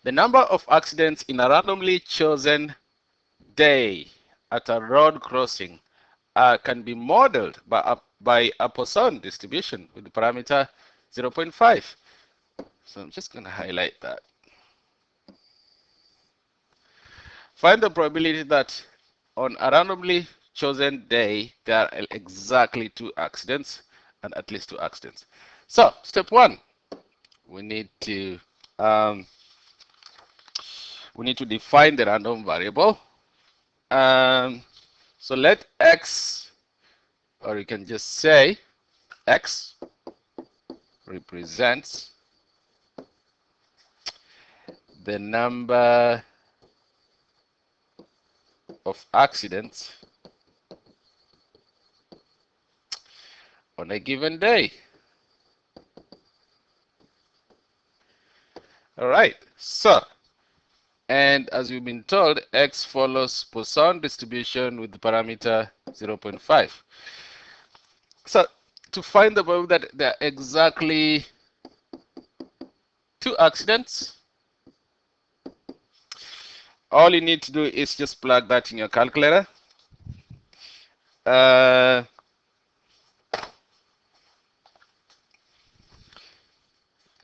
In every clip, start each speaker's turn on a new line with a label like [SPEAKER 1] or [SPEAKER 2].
[SPEAKER 1] The number of accidents in a randomly chosen day at a road crossing can be modeled by a Poisson distribution with the parameter 0.5. So I'm just going to highlight that. Find the probability that on a randomly chosen day there are exactly 2 accidents and at least 2 accidents. So step 1, we need to define the random variable. So let x, or you can just say x represents the number of accidents on a given day. All right, so, and as we've been told, x follows Poisson distribution with the parameter 0.5. So to find the value that there are exactly 2 accidents, all you need to do is just plug that in your calculator. I'm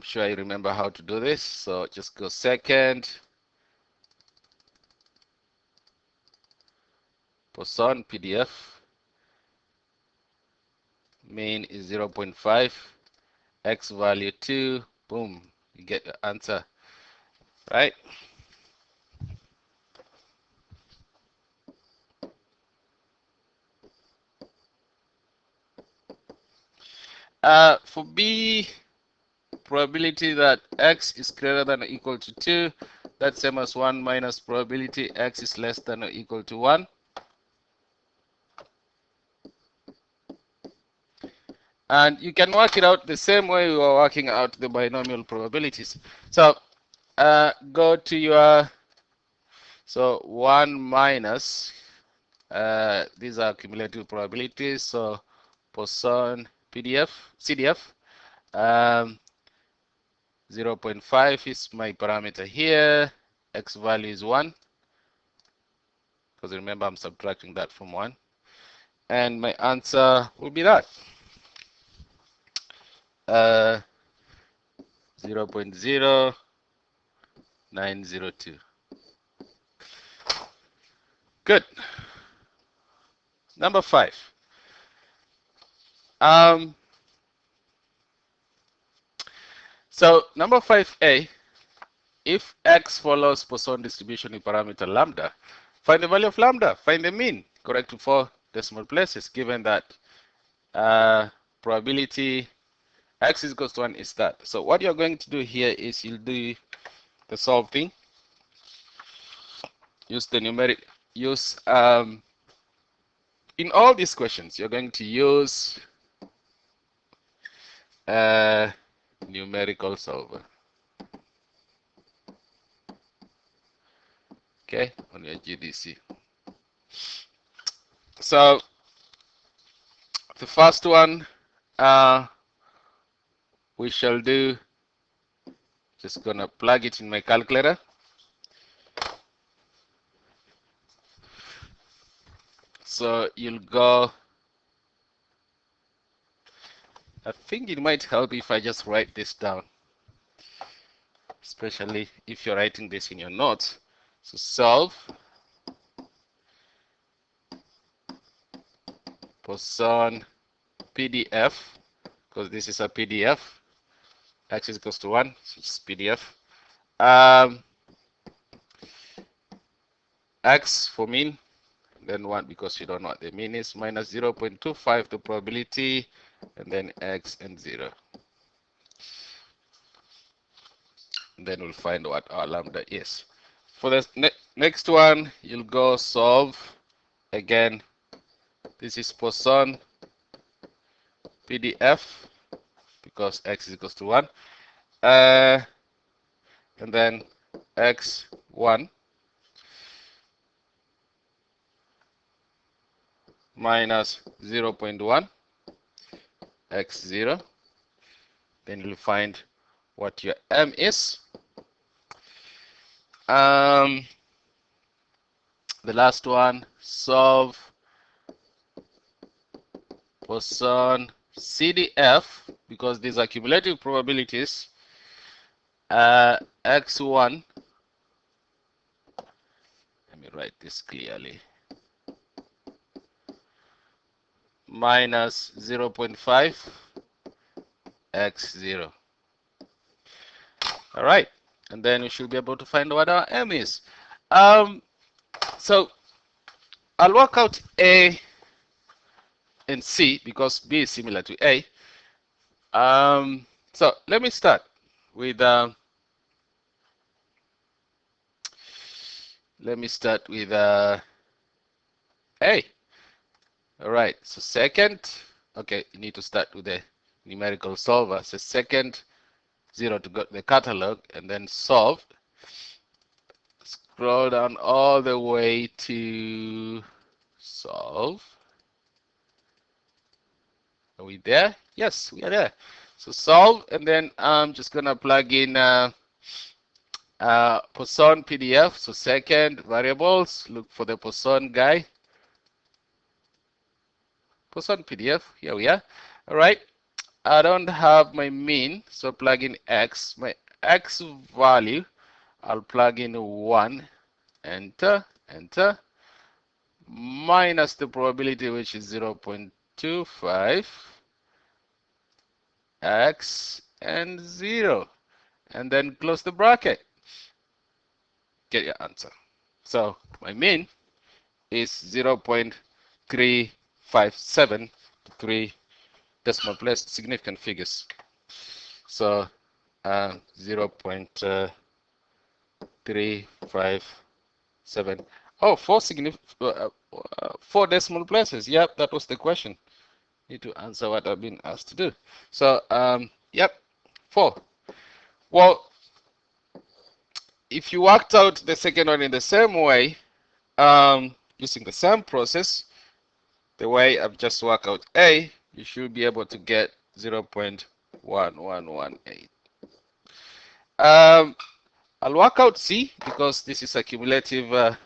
[SPEAKER 1] sure you remember how to do this. So just go second, Poisson PDF, mean is 0.5, x value 2, boom, you get the answer, right? For B, probability that x is greater than or equal to 2, that's same as 1 minus probability x is less than or equal to 1. And you can work it out the same way we were working out the binomial probabilities. So go to your, so 1 minus, these are cumulative probabilities, so Poisson CDF, 0.5 is my parameter here, x value is 1, because remember I'm subtracting that from 1, and my answer will be that. 0.0902. Good. Number 5. So number 5a, if x follows Poisson distribution with parameter lambda, find the value of lambda, find the mean, correct to 4 decimal places, given that probability x is equals to 1 is that. So what you're going to do here is you'll do the solving, use the numeric, in all these questions, you're going to use a numerical solver. Okay, on your GDC. So the first one we shall do, just gonna plug it in my calculator. So you'll go, I think it might help if I just write this down, especially if you're writing this in your notes. So solve Poisson PDF, because this is a PDF, x is equals to 1, so it's PDF. X for mean, then 1 because you don't know what the mean is, minus 0.25 the probability, and then x and 0. And then we'll find what our lambda is. For the next one, you'll go solve. Again, this is Poisson PDF, because x is equals to 1. And then x1 minus 0.1, x0. Then you'll find what your m is. Um, the last one, solve Poisson CDF, because these are cumulative probabilities. X1, let me write this clearly, minus 0.5 x0. All right, and then we should be able to find what our m is. So I'll work out A and C because B is similar to A. So let me start with A. All right, so second, okay, you need to start with the numerical solver. So second 0 to go to the catalog and then solve. Scroll down all the way to solve. Are we there? Yes, we are there. So solve, and then I'm just gonna plug in Poisson PDF. So second variables, look for the Poisson guy. Poisson PDF, here we are. All right, I don't have my mean, so plug in X. My X value, I'll plug in 1, enter, enter, minus the probability, which is 0.25, X and 0, and then close the bracket. Get your answer. So my mean is 0.357 to 3 decimal place significant figures. So 0.357. Oh, four decimal places. Yep, that was the question. Need to answer what I've been asked to do. So yep, 4. Well, if you worked out the second one in the same way, using the same process, the way I've just worked out A, you should be able to get 0.1118. I'll work out C because this is a cumulative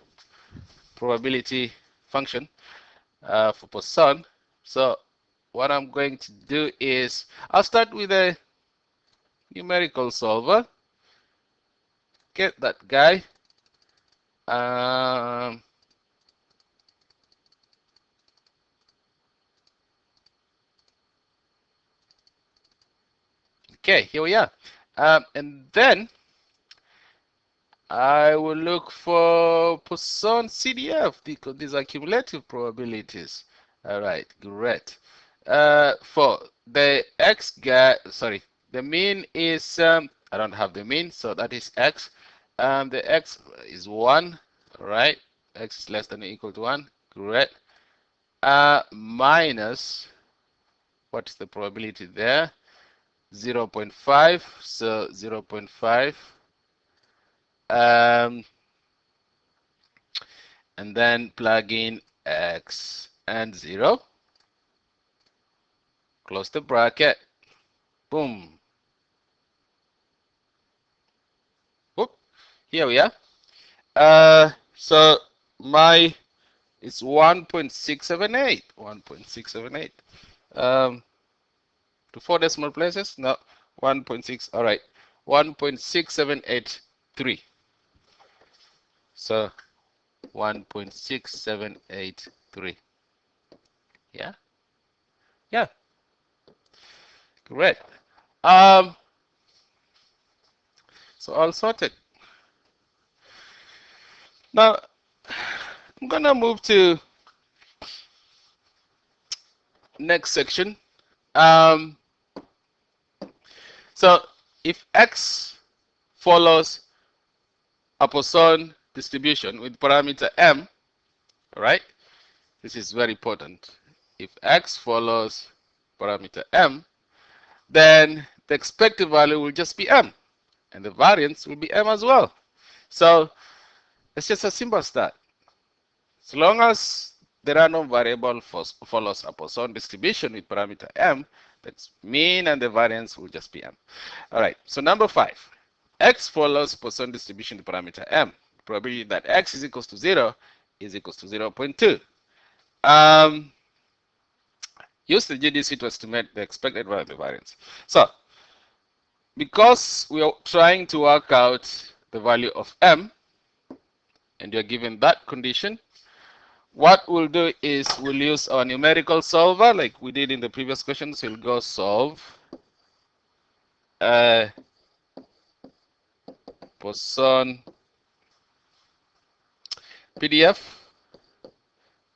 [SPEAKER 1] probability function for Poisson. So what I'm going to do is I'll start with a numerical solver. Get that guy. Okay, here we are. And then I will look for Poisson CDF because these are cumulative probabilities. All right, great. For the X guy, sorry, the mean is, I don't have the mean, so that is X. The X is 1, all right? X is less than or equal to 1, great. Minus, what's the probability there? 0.5, so 0.5. And then plug in X and 0. Close the bracket. Boom. Whoop. Here we are. So my is 1.678. 1.678. To 4 decimal places? No. 1.6. All right. 1.6783. So 1.6783. Yeah. Yeah. Great. So all sorted. Now I'm gonna move to next section. So if X follows a Poisson distribution with parameter M, right? This is very important. If X follows parameter M, then the expected value will just be M, and the variance will be M as well. So it's just a simple start. As long as the random variable follows a Poisson distribution with parameter M, that's mean and the variance will just be M. All right, so number 5. X follows Poisson distribution to parameter M. Probability that X is equals to 0 is equals to 0.2. Use the GDC to estimate the expected value of the variance. So, because we are trying to work out the value of M, and you're given that condition, what we'll do is we'll use our numerical solver like we did in the previous questions. We'll go solve Poisson PDF,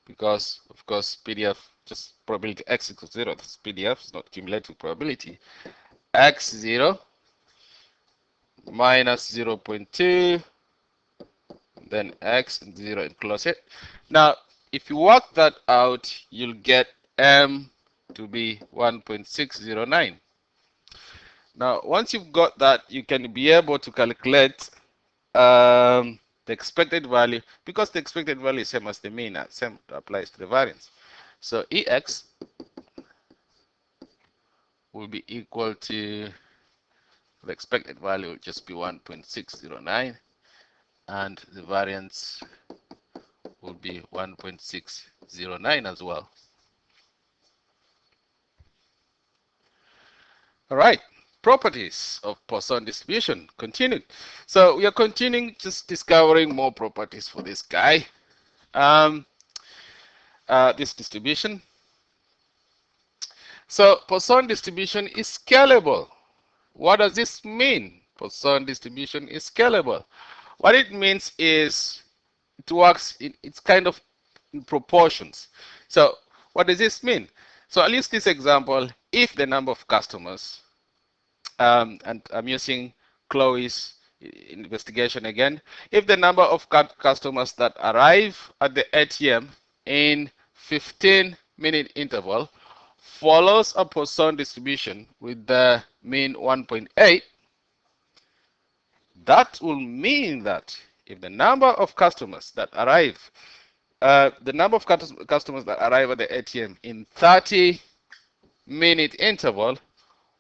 [SPEAKER 1] because of course PDF just probability X equals 0. That's PDF, it's not cumulative probability. X0 minus 0.2, then X0 and close it. Now, if you work that out, you'll get M to be 1.609. Now, once you've got that, you can be able to calculate the expected value, because the expected value is same as the mean, same applies to the variance. So EX will be equal to, the expected value will just be 1.609, and the variance will be 1.609 as well. All right, properties of Poisson distribution continued. So we are continuing just discovering more properties for this guy. This distribution. So Poisson distribution is scalable. What does this mean? Poisson distribution is scalable. What it means is it works it's kind of in proportions. So what does this mean? So I'll use this example. If the number of customers, and I'm using Chloe's investigation again, if the number of customers that arrive at the ATM in 15-minute interval follows a Poisson distribution with the mean 1.8, that will mean that if the number of customers that arrive, customers that arrive at the ATM in 30-minute interval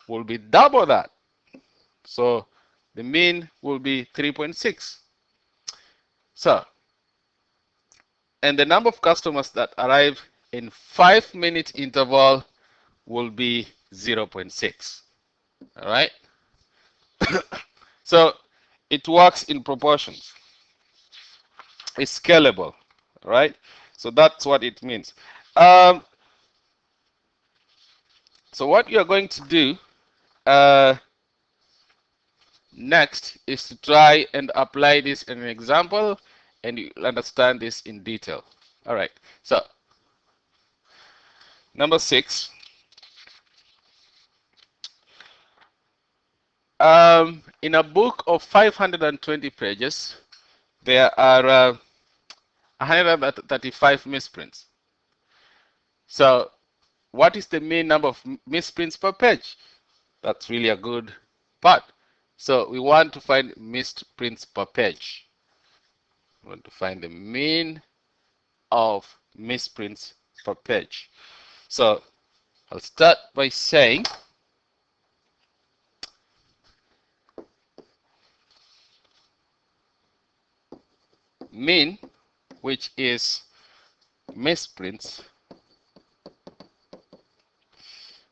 [SPEAKER 1] will be double that. So the mean will be 3.6. So, and the number of customers that arrive in 5-minute interval will be 0.6. All right. So it works in proportions. It's scalable. All right. So that's what it means. So what you are going to do next is to try and apply this in an example, and you'll understand this in detail. All right. So number 6. In a book of 520 pages, there are 135 misprints. So what is the mean number of misprints per page? That's really a good part. So we want to find misprints per page. We want to find the mean of misprints per page. So I'll start by saying mean, which is misprints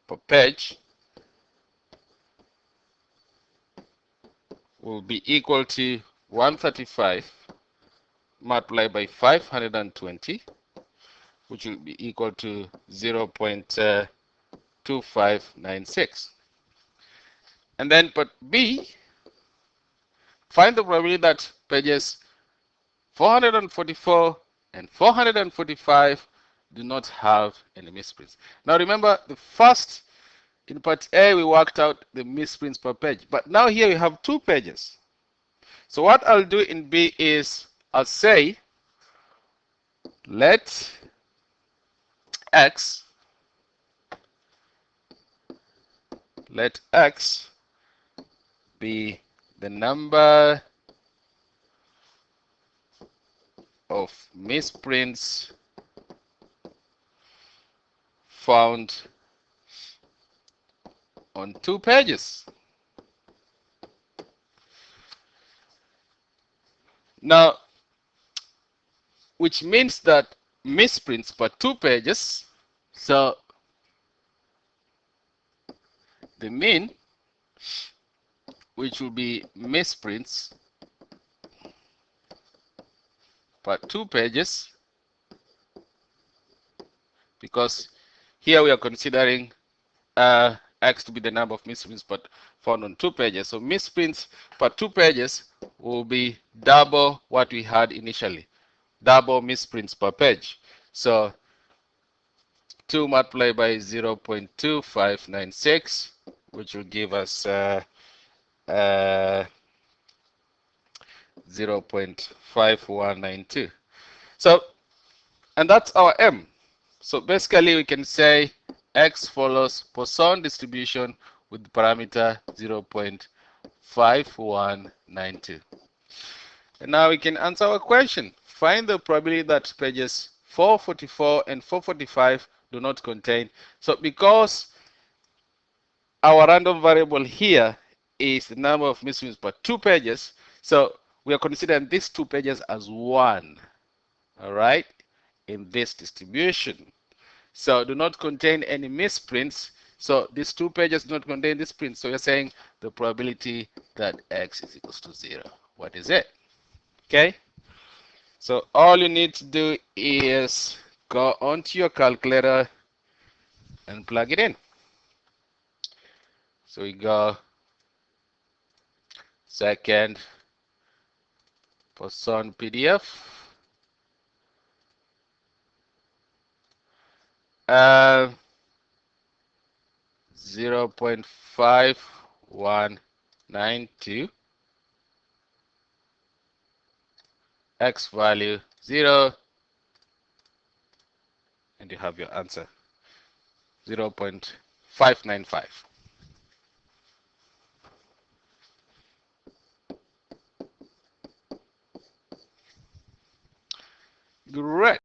[SPEAKER 1] per page, will be equal to 135 multiplied by 520, which will be equal to 0.2596. And then part B, find the probability that pages 444 and 445 do not have any misprints. Now remember, the first, in part A, we worked out the misprints per page. But now here we have 2 pages. So what I'll do in B is I'll say let X be the number of misprints found on 2 pages. Now, which means that misprints per 2 pages. So the mean, which will be misprints per 2 pages, because here we are considering X to be the number of misprints but found on 2 pages. So misprints per 2 pages will be double what we had initially, double misprints per page. So 2 multiplied by 0.2596, which will give us uh, 0.5192. So, and that's our M. So basically we can say X follows Poisson distribution with parameter 0.5192. And now we can answer our question. Find the probability that pages 444 and 445 do not contain. So because our random variable here is the number of misprints per 2 pages, so we are considering these 2 pages as one, all right, in this distribution. So do not contain any misprints. So these 2 pages do not contain this print. So you're saying the probability that X is equals to 0. What is it? Okay. So all you need to do is go onto your calculator and plug it in. So we go second Poisson PDF. 0.5192, X value 0, and you have your answer 0.595. Great.